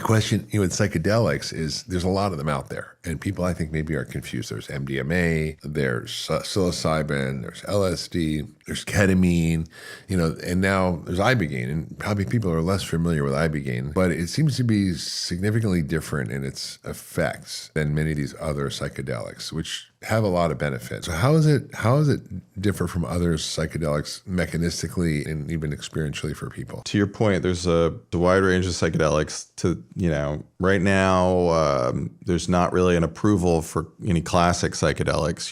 question, with psychedelics is there's a lot of them out there. And people, I think, maybe are confused. There's MDMA, there's psilocybin, there's LSD, there's ketamine, and now there's Ibogaine. And probably people are less familiar with Ibogaine, but it seems to be significantly different in its effects than many of these other psychedelics, which have a lot of benefits. So how is it different from other psychedelics mechanistically and even experientially for people? To your point, there's a wide range of psychedelics. Right now, there's not really an approval for any classic psychedelics.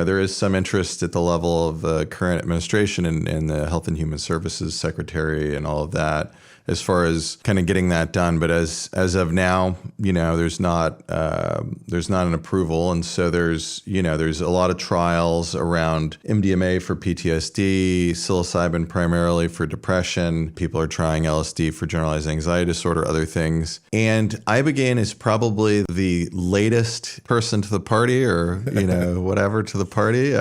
There is some interest at the level of the current administration and the Health and Human Services Secretary and all of that, as far as kind of getting that done. But as of now, there's not an approval, and so there's a lot of trials around MDMA for PTSD, psilocybin primarily for depression. People are trying LSD for generalized anxiety disorder, other things. And Ibogaine is probably the latest person to the party, or whatever to the party.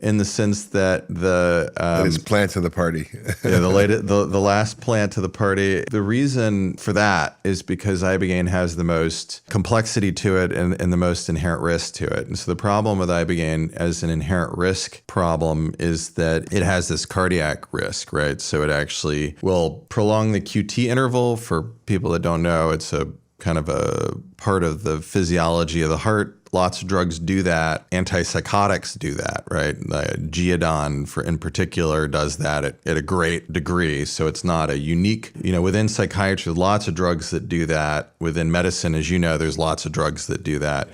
In the sense that that is plant to the party. the last plant to the party. The reason for that is because Ibogaine has the most complexity to it and the most inherent risk to it. And so the problem with Ibogaine as an inherent risk problem is that it has this cardiac risk, right? So it actually will prolong the QT interval. For people that don't know, it's a kind of a part of the physiology of the heart. Lots of drugs do that. Antipsychotics do that, right? Geodon, in particular, does that at a great degree. So it's not a unique, within psychiatry, lots of drugs that do that. Within medicine, as you know, there's lots of drugs that do that.